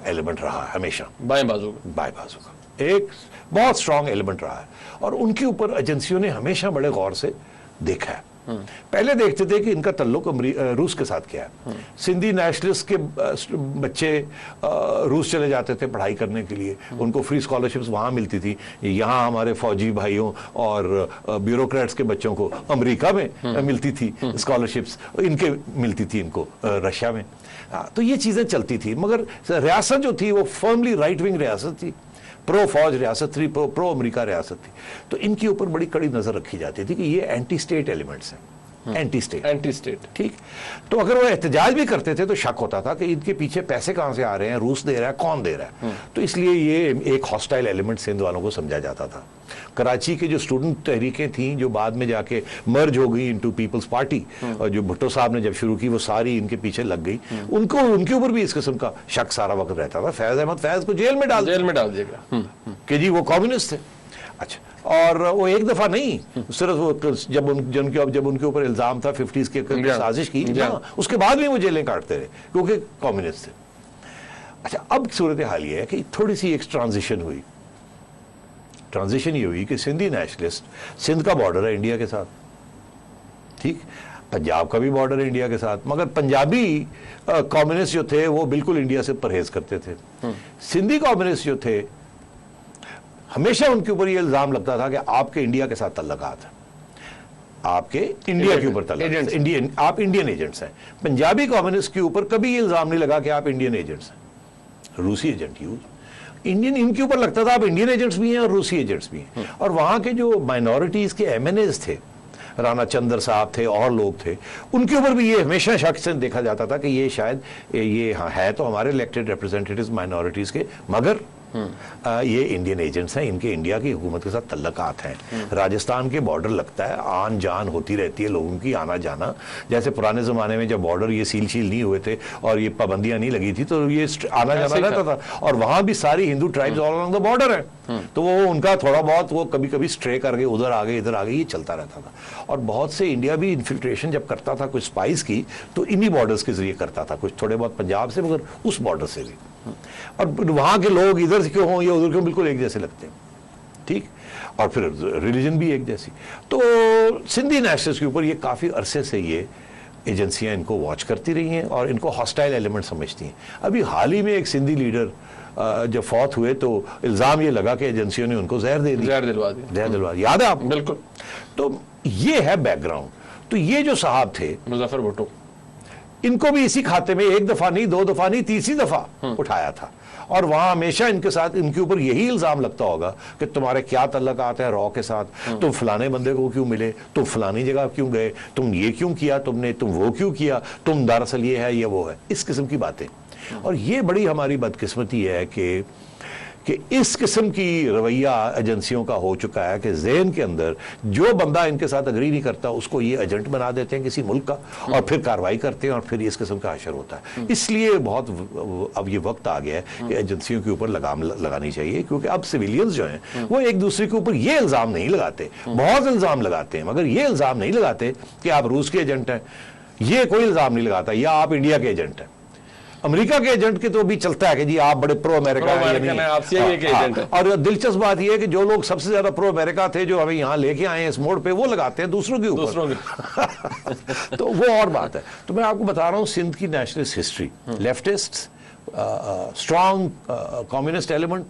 एलिमेंट रहा है, हमेशा बाएं बाजू का एक बहुत स्ट्रॉन्ग एलिमेंट रहा है। और उनके ऊपर एजेंसियों ने हमेशा बड़े गौर से देखा है। पहले देखते थे कि इनका ताल्लुक रूस के साथ क्या है। सिंधी नेशनलिस्ट के बच्चे रूस चले जाते थे पढ़ाई करने के लिए, उनको फ्री स्कॉलरशिप्स वहाँ मिलती थी। यहाँ हमारे फौजी भाइयों और ब्यूरोक्रेट्स के बच्चों को अमेरिका में मिलती थी स्कॉलरशिप्स, इनके मिलती थी इनको रशिया में। तो ये चीज़ें चलती थी, मगर रियासत जो थी वो फर्मली राइट विंग रियासत थी, प्रो फौज रियासत थी, प्रो अमेरिका रियासत थी। तो इनके ऊपर बड़ी कड़ी नजर रखी जाती थी कि ये एंटी स्टेट एलिमेंट्स हैं, एंटी स्टेट। ठीक, तो अगर वो एहतजाज भी करते थे तो शक होता था कि इनके पीछे पैसे कहां से आ रहे हैं, रूस दे रहा है, कौन दे रहा है। तो इसलिए ये एक हॉस्टाइल एलिमेंट सिंध वालों को समझा जाता था। कराची की जो स्टूडेंट तहरीकें थीं जो बाद में जाके मर्ज हो गई इनटू पीपल्स पार्टी, और जो भुट्टो साहब ने जब शुरू की वो सारी इनके पीछे लग गई, उनको उनके ऊपर भी इस किस्म का शक सारा वक्त रहता था। फैज अहमद फैज को जेल में डाल दिएगा कि जी वो कम्युनिस्ट थे। अच्छा, और वो एक दफा नहीं, सिर्फ वो जब उनके ऊपर इल्जाम था 50s के साजिश की, उसके बाद भी वो जेलें काटते रहे क्योंकि कम्युनिस्ट थे। अच्छा, अब सूरत हाल ये है कि थोड़ी सी एक ट्रांजिशन ये हुई कि सिंधी नेशनलिस्ट, सिंध का बॉर्डर है इंडिया के साथ, ठीक, पंजाब का भी बॉर्डर है इंडिया के साथ, मगर पंजाबी कम्युनिस्ट जो थे वो बिल्कुल इंडिया से परहेज करते थे। सिंधी कम्युनिस्ट जो थे हमेशा उनके ऊपर ये इल्जाम लगता था कि आपके इंडिया के साथ तल्लुकात है, आपके इंडिया के ऊपर तल्लुकात, इंडियन, आप इंडियन एजेंट्स हैं। पंजाबी कम्युनिस्ट के ऊपर कभी ये इल्जाम नहीं लगा कि आप इंडियन एजेंट्स हैं, रूसी एजेंट इंडियन, इनके ऊपर लगता था आप इंडियन एजेंट्स भी हैं और रूसी एजेंट्स भी हैं। और वहां के जो माइनॉरिटीज के एमएनएज थे, राणा चंद्र साहब थे और लोग थे, उनके ऊपर भी ये हमेशा शक से देखा जाता था कि ये शायद ये है तो हमारे इलेक्टेड रिप्रेजेंटेटिव्स माइनॉरिटीज के, मगर ये इंडियन एजेंट्स हैं, इनके इंडिया की हुकूमत के साथ तल्लुकात हैं। राजस्थान के बॉर्डर लगता है, आन जान होती रहती है लोगों की, आना जाना। जैसे पुराने ज़माने में जब बॉर्डर ये सील नहीं हुए थे और ये पाबंदियां नहीं लगी थी तो ये आना जाना रहता था। और वहां भी सारी Hindu tribes all along the border है, तो वो उनका थोड़ा बहुत वो कभी कभी स्ट्रे करके उधर आ गए इधर आ गए, ये चलता रहता था। और बहुत से इंडिया भी इन्फिल्ट्रेशन जब करता था कुछ स्पाइस की तो इन्हीं बॉर्डर्स के जरिए करता था, कुछ थोड़े बहुत पंजाब से, मगर उस बॉर्डर से भी। और वहां के लोग इधर से क्यों हों या उधर क्यों, बिल्कुल एक जैसे लगते हैं, ठीक। और फिर रिलीजन भी एक जैसी। तो सिंधी नेशनल्स के ऊपर ये काफी अरसे से ये एजेंसियां इनको वॉच करती रही हैं और इनको हॉस्टाइल एलिमेंट समझती हैं। अभी हाल ही में एक सिंधी लीडर जब फौत हुए तो इल्जाम ये लगा कि एजेंसियों ने उनको जहर दिलवा दिया, याद है आपको? बिल्कुल। तो ये है बैकग्राउंड। तो ये जो साहब थे मुजफ्फर भुट्टो, इनको भी इसी खाते में एक दफा नहीं, दो दफा नहीं, तीसरी दफा उठाया था। और वहां हमेशा इनके साथ, इनके ऊपर यही इल्जाम लगता होगा कि तुम्हारे क्या तल्लुकात है रॉ के साथ, तुम फलाने बंदे को क्यों मिले, तुम फलानी जगह क्यों गए, तुम ये क्यों किया तुमने, तुम वो क्यों किया, तुम दरअसल ये है ये वो है, इस किस्म की बातें। और ये बड़ी हमारी बदकिस्मती है कि कि इस किस्म की रवैया एजेंसियों का हो चुका है कि जहन के अंदर जो बंदा इनके साथ अग्री नहीं करता उसको ये एजेंट बना देते हैं किसी मुल्क का, और फिर कार्रवाई करते हैं और फिर इस किस्म का असर होता है। इसलिए बहुत अब ये वक्त आ गया है कि एजेंसियों के ऊपर लगाम लगानी चाहिए, क्योंकि अब सिविलियंस जो हैं वो एक दूसरे के ऊपर ये इल्ज़ाम नहीं लगाते, बहुत इल्ज़ाम लगाते हैं, मगर ये इल्ज़ाम नहीं लगाते कि आप रूस के एजेंट हैं, ये कोई इल्ज़ाम नहीं लगाता, या आप इंडिया के एजेंट हैं। अमेरिका के एजेंट के तो भी चलता है कि जी आप बड़े प्रो अमेरिका हैं, और दिलचस्प बात यह है कि जो लोग सबसे ज्यादा प्रो अमेरिका थे जो हमें यहाँ लेके आए हैं इस मोड़ पे, वो लगाते हैं दूसरों के ऊपर। तो वो और बात है। तो मैं आपको बता रहा हूँ सिंध की nationalist history, leftist, strong communist element,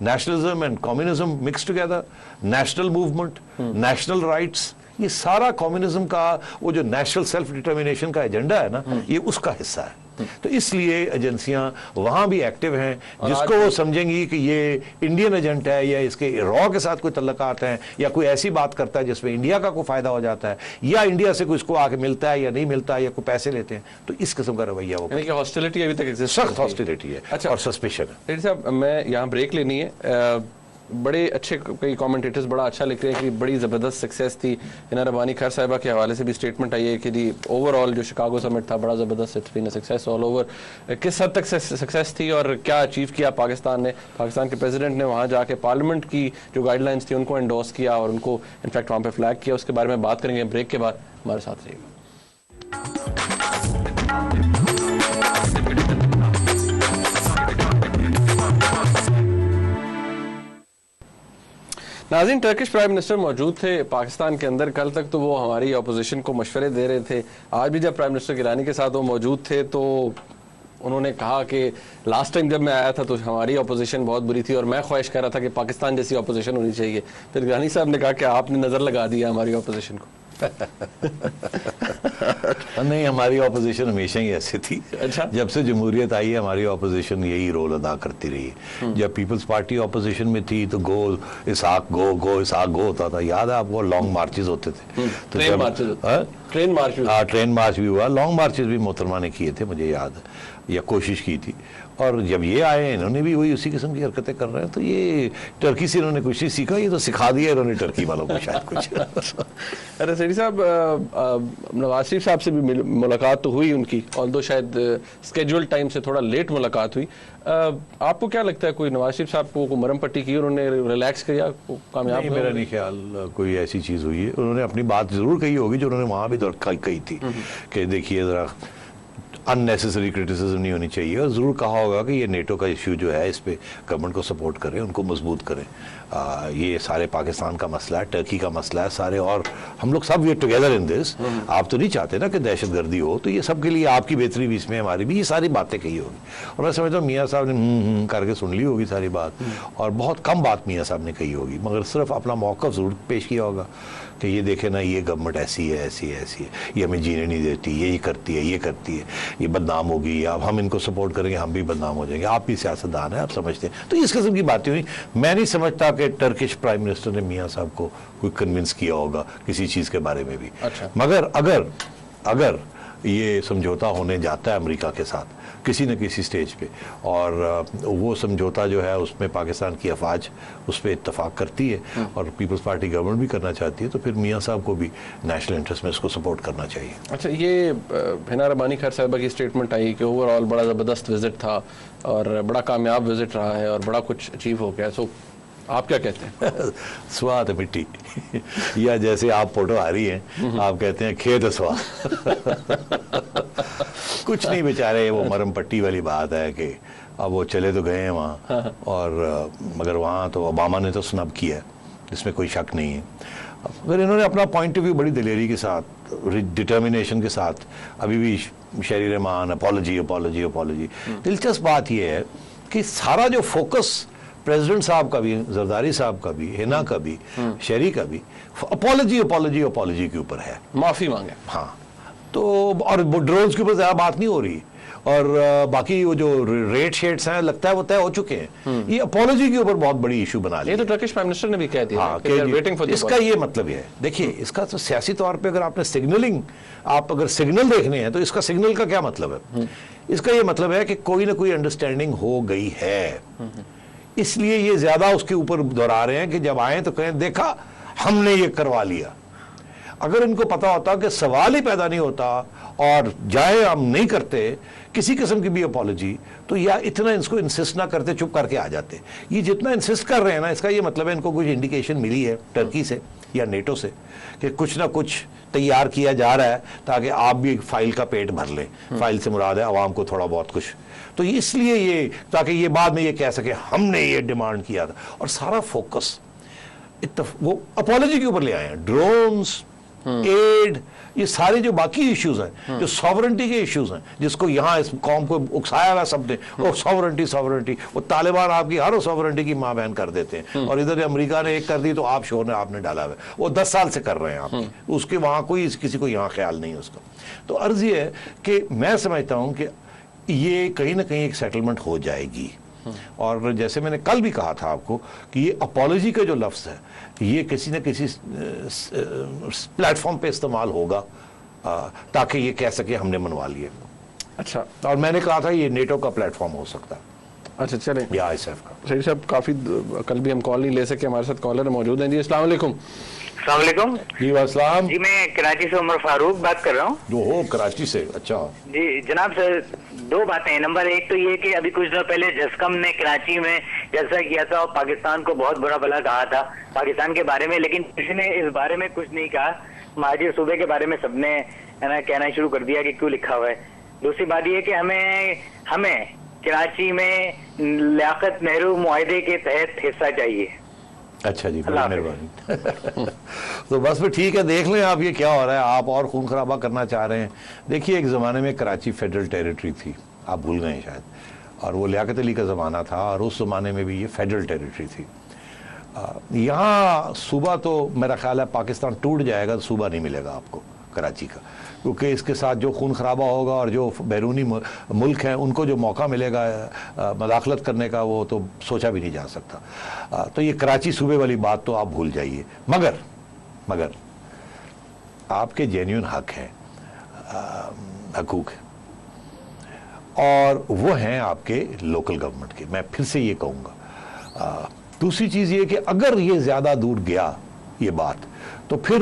nationalism and communism mix together, national movement, national rights, ये सारा कम्युनिज्म का वो जो नेशनल सेल्फ डिटर्मिनेशन का एजेंडा है ना, ये उसका हिस्सा है। तो इसलिए एजेंसियां वहां भी एक्टिव हैं, जिसको वो समझेंगी कि ये इंडियन एजेंट है या इसके रॉ के साथ कोई तल्लुकात हैं या कोई ऐसी बात करता है जिसमें इंडिया का कोई फायदा हो जाता है, या इंडिया से कोई इसको आके मिलता है या नहीं मिलता है, या कोई पैसे लेते हैं, तो इस किस्म का रवैया वो हॉस्टिलिटी अभी तक सख्त हॉस्टिलिटी है। अच्छा, और सस्पिशन है। साहब मैं यहाँ ब्रेक लेनी है। बड़े अच्छे कई कमेंटेटर्स बड़ा अच्छा लिख रहे हैं कि बड़ी ज़बरदस्त सक्सेस थी। हिना रबानी खैर साहिबा के हवाले से भी स्टेटमेंट आई है कि जी ओवरऑल जो शिकागो समिट था बड़ा ज़बरदस्त, it's been a success all over. किस हद तक सक्सेस थी और क्या अचीव किया पाकिस्तान ने? पाकिस्तान के प्रेसिडेंट ने वहाँ जाके पार्लियामेंट की जो गाइडलाइंस थी उनको एंडोर्स किया और उनको इनफैक्ट वहाँ पर फ्लैग किया। उसके बारे में बात करेंगे ब्रेक के बाद, हमारे साथ रहिएगा। नाज़रीन, टर्किश प्राइम मिनिस्टर मौजूद थे पाकिस्तान के अंदर। कल तक तो वो हमारी अपोजिशन को मशवरे दे रहे थे। आज भी जब प्राइम मिनिस्टर गिलानी के साथ वो मौजूद थे तो उन्होंने कहा कि लास्ट टाइम जब मैं आया था तो हमारी अपोजिशन बहुत बुरी थी और मैं ख्वाहिश कर रहा था कि पाकिस्तान जैसी अपोजिशन होनी चाहिए। फिर गिलानी साहब ने कहा कि आपने नज़र लगा दिया हमारी अपोजिशन को। नहीं, हमारी ऑपोजिशन हमेशा ही ऐसी थी। अच्छा? जब से जमहूरियत आई है हमारी ऑपोजिशन यही रोल अदा करती रही है। जब पीपल्स पार्टी ऑपोजिशन में थी तो गो इसाक गो होता था, याद है आपको? लॉन्ग मार्चेस होते थे, तो ट्रेन मार्च भी हुआ, लॉन्ग मार्चेस भी मोहतरमा ने किए थे, मुझे याद है, या कोशिश की थी। और जब ये आए इन्होंने भी वही उसी किस्म की हरकतें कर रहे हैं। तो ये टर्की से इन्होंने कुछ नहीं सीखा, ये तो सिखा दिया इन्होंने टर्की वालों को शायद कुछ। अरे सैडी साहब, नवाज शरीफ साहब से भी मुलाकात तो हुई उनकी, ऑल्दो शायद स्केड्यूल टाइम से थोड़ा लेट मुलाकात हुई। आपको क्या लगता है, कोई नवाज शरीफ साहब को मरम पट्टी की, उन्होंने रिलैक्स किया, कामयाब? नहीं, मेरा नहीं ख्याल कोई ऐसी चीज़ हुई है। उन्होंने अपनी बात जरूर कही होगी जो उन्होंने वहाँ भी कही थी कि देखिए ज़रा अननेसेसरी क्रिटिसिज्म नहीं होनी चाहिए, और ज़रूर कहा होगा कि ये नेटो का इशू जो है इस पे गवर्नमेंट को सपोर्ट करें, उनको मजबूत करें। ये सारे पाकिस्तान का मसला है, टर्की का मसला है सारे, और हम लोग सब वी टुगेदर इन दिस। आप तो नहीं चाहते ना कि दहशतगर्दी हो, तो ये सब के लिए आपकी बेहतरी भी इसमें, हमारी भी, ये सारी बातें कही होगी। और मैं समझता हूँ मियाँ साहब ने करके सुन ली होगी सारी बात, और बहुत कम बात मियाँ साहब ने कही होगी, मगर सिर्फ अपना मौक़िफ़ ज़रूर पेश किया होगा कि ये देखे ना, ये गवर्नमेंट ऐसी है, ऐसी है, ऐसी है, ये हमें जीने नहीं देती, ये करती है, ये करती है, ये बदनाम होगी, अब हम इनको सपोर्ट करेंगे हम भी बदनाम हो जाएंगे, आप भी सियासतदान हैं, आप समझते हैं। तो इस किस्म की बातें हुई। मैं नहीं समझता कि टर्किश प्राइम मिनिस्टर ने मियाँ साहब को कोई कन्विंस किया होगा किसी चीज़ के बारे में भी। अच्छा। मगर अगर ये समझौता होने जाता है अमेरिका के साथ किसी न किसी स्टेज पे, और वो समझौता जो है उसमें पाकिस्तान की अफवाज उस पर इत्तफाक करती है और पीपल्स पार्टी गवर्नमेंट भी करना चाहती है, तो फिर मियाँ साहब को भी नेशनल इंटरेस्ट में इसको सपोर्ट करना चाहिए। अच्छा, ये हिना रबानी खैर साहिबा की स्टेटमेंट आई कि ओवरऑल बड़ा ज़बरदस्त विजिट था और बड़ा कामयाब विजिट रहा है और बड़ा कुछ अचीव हो गया, सो आप क्या कहते हैं? स्वाद मिट्टी या जैसे आप फोटो आ रही हैं, आप कहते हैं खेत स्वाद। कुछ नहीं बेचारे, वो मरम पट्टी वाली बात है कि अब वो चले तो गए हैं वहाँ, और मगर वहाँ तो ओबामा ने तो स्नब किया है, इसमें कोई शक नहीं है। अगर इन्होंने अपना पॉइंट ऑफ व्यू बड़ी दिलेरी के साथ, डिटर्मिनेशन के साथ, अभी भी शहरी रहमान अपॉलॉजी अपॉलॉजी अपॉलॉजी। दिलचस्प बात यह है कि सारा जो फोकस प्रेसिडेंट साहब का भी, जरदारी साहब का भी, हिना का भी, शहरी का भी, अपॉलॉजी अपॉलॉजी अपॉलॉजी के ऊपर है, माफी मांगे। हाँ, तो और ड्रोन्स के ऊपर ज़्यादा बात नहीं हो रही, और बाकी वो जो रेट शेड्स हैं लगता है वो तय हो चुके हैं। ये अपॉलॉजी के ऊपर बहुत बड़ी इशू बना लिया। ये तो टर्किश प्राइम मिनिस्टर ने भी कह दिया। हाँ, इसका ये मतलब है, देखिए इसका तो सियासी तौर पे अगर आपने सिग्नलिंग, आप अगर सिग्नल देखने हैं तो इसका सिग्नल का क्या मतलब है? इसका ये मतलब है कि कोई ना कोई अंडरस्टैंडिंग हो गई है। इसलिए ये ज्यादा उसके ऊपर दोहरा रहे हैं कि जब आए तो कहें देखा हमने ये करवा लिया। अगर इनको पता होता कि सवाल ही पैदा नहीं होता और जाए हम नहीं करते किसी किस्म की भी अपॉलॉजी, तो या इतना इसको इंसिस्ट ना करते, चुप करके आ जाते। ये जितना इंसिस्ट कर रहे हैं ना, इसका ये मतलब है इनको कुछ इंडिकेशन मिली है टर्की से या नेटो से कि कुछ ना कुछ तैयार किया जा रहा है ताकि आप भी फाइल का पेट भर लें। फाइल से मुराद है आवाम को थोड़ा बहुत कुछ, तो इसलिए ये, ताकि ये बाद में ये कह सके हमने ये डिमांड किया था। और सारा फोकस वो अपॉलॉजी के ऊपर ले आए हैं। ड्रोन्स, एड, ये सारे जो बाकी इश्यूज हैं, जो सॉवरेंटी के इश्यूज हैं, जिसको यहाँ इस कौम को उकसाया हुआ सबने, वो सॉवरेंटी, वो तालिबान आपकी हर सॉवरेंटी की माँ बहन कर देते हैं। और इधर अमेरिका ने एक कर दी तो आप शोर ने आपने डाला हुआ, वो 10 साल से कर रहे हैं आपकी, उसके वहाँ कोई किसी को यहाँ ख्याल नहीं है उसका। तो अर्ज ये है कि मैं समझता हूँ कि ये कहीं ना कहीं एक सेटलमेंट हो जाएगी। और जैसे मैंने कल भी कहा था आपको कि ये अपॉलॉजी का जो लफ्ज़ है ये किसी न किसी प्लेटफॉर्म पे इस्तेमाल होगा ताकि ये कह सके हमने मनवा लिए। अच्छा, और मैंने कहा था ये नेटो का प्लेटफॉर्म हो सकता है। अच्छा चलें, या आईएसएफ का। सही साहब, काफ़ी कल भी हम कॉल नहीं ले सके, हमारे साथ कॉलर मौजूद हैं। जी अस्सलाम वालेकुम। अस्सलाम जी वालेकुम। जी, मैं कराची से उमर फारूक बात कर रहा हूँ। जो हो कराची से। अच्छा जी जनाब सर, 2 बातें हैं। नंबर 1 तो ये कि अभी कुछ दिनों पहले जस्कम ने कराची में जलसा किया था और पाकिस्तान को बहुत बुरा भला कहा था पाकिस्तान के बारे में, लेकिन किसी ने इस बारे में कुछ नहीं कहा। महाजिर सूबे के बारे में सबने ना कहना शुरू कर दिया कि क्यों लिखा हुआ है। दूसरी बात ये कि हमें कराची में लियाकत नेहरू मुआहदे के तहत हिस्सा चाहिए। अच्छा जी, बड़ी मेहरबानी। तो बस फिर ठीक है, देख लें आप ये क्या हो रहा है। आप और खून खराबा करना चाह रहे हैं। देखिए, एक ज़माने में कराची फेडरल टेरिटरी थी, आप भूल गए शायद, और वो लियाकत अली का ज़माना था, और उस ज़माने में भी ये फेडरल टेरिटरी थी। यहाँ सूबा तो मेरा ख्याल है पाकिस्तान टूट जाएगा तो सूबा नहीं मिलेगा आपको कराची का, क्योंकि इसके साथ जो खून खराबा होगा और जो बैरूनी मुल्क हैं उनको जो मौका मिलेगा मदाखलत करने का, वो तो सोचा भी नहीं जा सकता। तो ये कराची सूबे वाली बात तो आप भूल जाइए। मगर आपके जेन्युइन हक हैं, हकूक है, और वो हैं आपके लोकल गवर्नमेंट के। मैं फिर से ये कहूँगा। दूसरी चीज़ ये कि अगर ये ज़्यादा दूर गया ये बात, तो फिर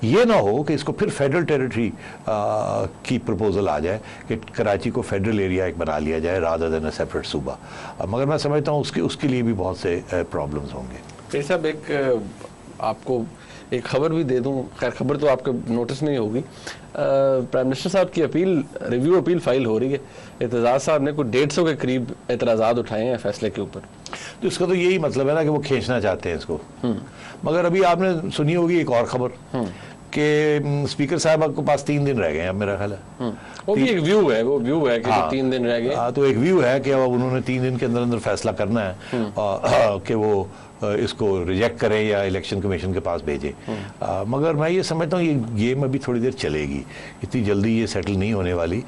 ये ना हो कि इसको फिर फेडरल टेरिटरी की प्रपोजल आ जाए कि कराची को फेडरल एरिया एक बना लिया जाए रादर देन अ सेपरेट सूबा। मगर मैं समझता हूँ उसके लिए भी बहुत से प्रॉब्लम्स होंगे। फिर साहब, एक आपको एक खबर भी दे दूं, खैर खबर तो आपको नोटिस नहीं होगी। प्राइम मिनिस्टर साहब की रिव्यू अपील फाइल हो रही है। एतजाज साहब ने कुछ 150 के करीब एतराज़ात उठाए हैं फैसले के ऊपर। तो इसका तो यही मतलब है ना कि वो खींचना चाहते हैं इसको। मगर अभी आपने सुनी होगी एक और खबर कि स्पीकर साहब के पास 3 दिन रह गए हैं अब, मेरा ख्याल है। वो भी एक व्यू है कि 3 दिन रह गए। तो एक व्यू है कि अब उन्होंने 3 दिन के अंदर अंदर फैसला करना है कि वो इसको रिजेक्ट करें या इलेक्शन कमीशन के पास भेजें। मगर मैं ये समझता हूँ ये गेम अभी थोड़ी देर चलेगी, इतनी जल्दी ये सेटल नहीं होने वाली।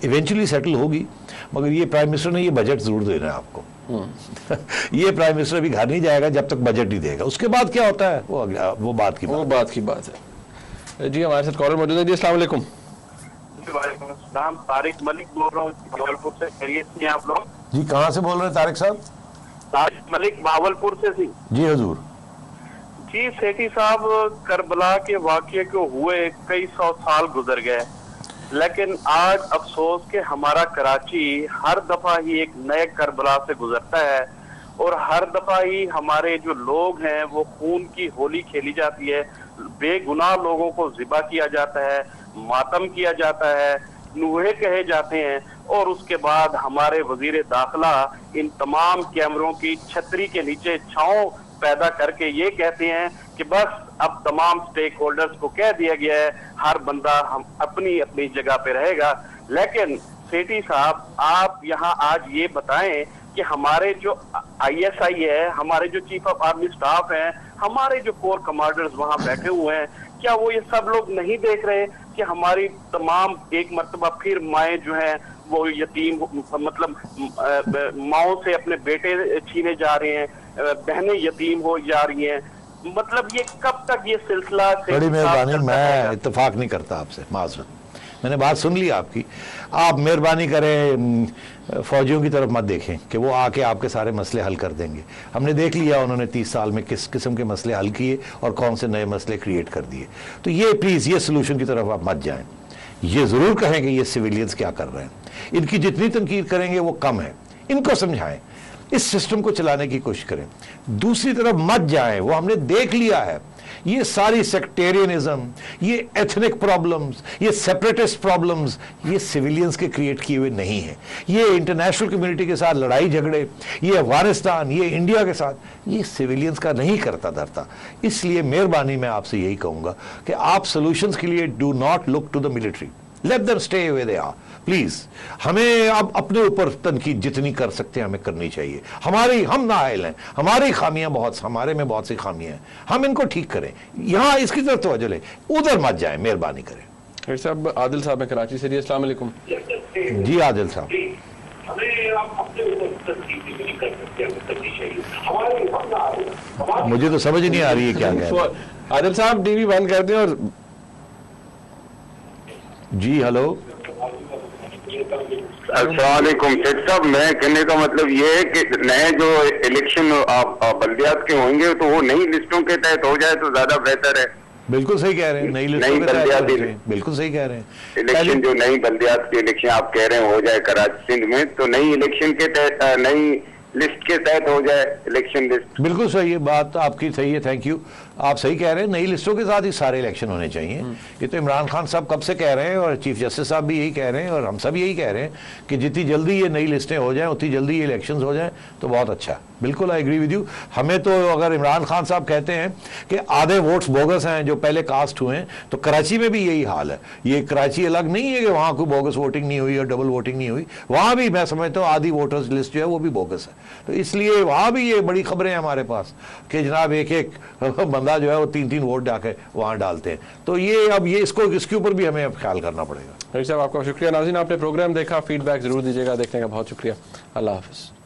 इवेंचुअली सेटल होगी, मगर ये प्राइम मिनिस्टर ने ये बजट जरूर देना है आपको। ये प्राइम मिनिस्टर अभी घर नहीं जाएगा जब तक बजट नहीं देगा। उसके बाद क्या होता है वो बात की बात है। जी हमारे साथ कॉलर मौजूद है। जी अस्सलाम वालेकुम। तारिक मलिक बोल रहा हूँ भावलपुर से। खैरियत से आप लोग? जी कहाँ से बोल रहे हैं तारिक साहब? तारिक मलिक भावलपुर से थी। जी हजूर। जी सेठी साहब, करबला के वाकये को हुए कई 100 साल गुजर गए, लेकिन आज अफसोस कि हमारा कराची हर दफा ही एक नए करबला से गुजरता है, और हर दफा ही हमारे जो लोग हैं वो खून की होली खेली जाती है, बेगुनाह लोगों को जिबा किया जाता है, मातम किया जाता है, नूहे कहे जाते हैं, और उसके बाद हमारे वजीर दाखिला इन तमाम कैमरों की छतरी के नीचे छांव पैदा करके ये कहते हैं कि बस अब तमाम स्टेक होल्डर्स को कह दिया गया है हर बंदा हम अपनी अपनी जगह पे रहेगा। लेकिन सेठी साहब, आप यहाँ आज ये बताएं कि हमारे जो ISI है, हमारे जो चीफ ऑफ आर्मी स्टाफ हैं, हमारे जो कोर कमांडर्स वहां बैठे हुए हैं, क्या वो ये सब लोग नहीं देख रहे कि हमारी तमाम एक मर्तबा फिर माएँ जो हैं वो यतीम, मतलब माओ से अपने बेटे छीने जा रहे हैं, बहनें यतीम हो जा रही हैं। मतलब ये कब तक ये सिलसिला? बड़ी मेहरबानी, मैं इत्तेफाक नहीं करता आपसे, माजरत। मैंने बात सुन ली आपकी। आप मेहरबानी करें फौजियों की तरफ मत देखें कि वो आके आपके सारे मसले हल कर देंगे। हमने देख लिया उन्होंने 30 साल में किस किस्म के मसले हल किए और कौन से नए मसले क्रिएट कर दिए। तो ये प्लीज़ ये सोल्यूशन की तरफ आप मत जाएं। ये ज़रूर कहें कि ये सिविलियंस क्या कर रहे हैं, इनकी जितनी तनकीद करेंगे वो कम है। इनको समझाएं, इस सिस्टम को चलाने की कोशिश करें। दूसरी तरफ मत जाएं, वो हमने देख लिया है ये सारी सेक्टेरियनिज्म, ये एथनिक प्रॉब्लम्स, ये सेपरेटिस्ट प्रॉब्लम्स, ये सिविलियंस के क्रिएट किए हुए नहीं है। ये इंटरनेशनल कम्युनिटी के साथ लड़ाई झगड़े, ये अफगानिस्तान, ये इंडिया के साथ, ये सिविलियंस का नहीं करता धरता। इसलिए मेहरबानी मैं आपसे यही कहूंगा कि आप सोल्यूशंस के लिए do not look to the military, let them stay where they are please. हमें अब अपने ऊपर तनकीद जितनी कर सकते हैं हमें करनी चाहिए। हम नाअहल हैं, हमारी खामियां हमारे में बहुत सी खामियां हैं, हम इनको ठीक करें। यहां इसकी तरफ तवज्जो लें, उधर मत जाए, मेहरबानी करें। साहब आदिल साहब हैं कराची से। अस्सलाम वालेकुम। जी आदिल साहब, मुझे तो समझ नहीं आ रही है क्या कह रहे हैं। आदिल साहब टीवी बंद कर दें। और जी हेलो, अस्सलामुअलैकुम शेख साहब, मैं कहने का मतलब ये है कि नए जो इलेक्शन बल्दियात के होंगे तो वो नई लिस्टों के तहत हो जाए तो ज्यादा बेहतर है। बिल्कुल सही कह रहे हैं, नई लिस्टों के तहत, बिल्कुल सही कह रहे हैं। इलेक्शन जो नई बल्दियात की इलेक्शन आप कह रहे हैं हो जाए कराची सिंध में, तो नई इलेक्शन के तहत नई लिस्ट के तहत हो जाए इलेक्शन लिस्ट। बिल्कुल सही है, बात आपकी सही है, थैंक यू। आप सही कह रहे हैं, नई लिस्टों के साथ ही सारे इलेक्शन होने चाहिए। ये तो इमरान खान साहब कब से कह रहे हैं और चीफ जस्टिस साहब भी यही कह रहे हैं और हम सब यही कह रहे हैं कि जितनी जल्दी ये नई लिस्टें हो जाएं उतनी जल्दी ये इलेक्शंस हो जाएं तो बहुत अच्छा। बिल्कुल आई एग्री विद यू। हमें तो अगर इमरान खान साहब कहते हैं कि आधे वोट्स बोगस हैं जो पहले कास्ट हुए हैं, तो कराची में भी यही हाल है। ये कराची अलग नहीं है कि वहाँ कोई बोगस वोटिंग नहीं हुई और डबल वोटिंग नहीं हुई, वहाँ भी मैं समझता हूँ आधी वोटर्स लिस्ट जो है वो भी बोगस है। तो इसलिए वहाँ भी ये बड़ी खबरें हैं हमारे पास कि जनाब एक एक बंदा जो है वो 3-3 वोट जाके वहाँ डालते हैं। तो ये अब ये इसके ऊपर भी हमें अब ख्याल करना पड़ेगा। साहब आपका शुक्रिया। नाज़रीन आपने प्रोग्राम देखा, फीडबैक जरूर दीजिएगा। देखने का बहुत शुक्रिया। अल्लाह हाफिज़।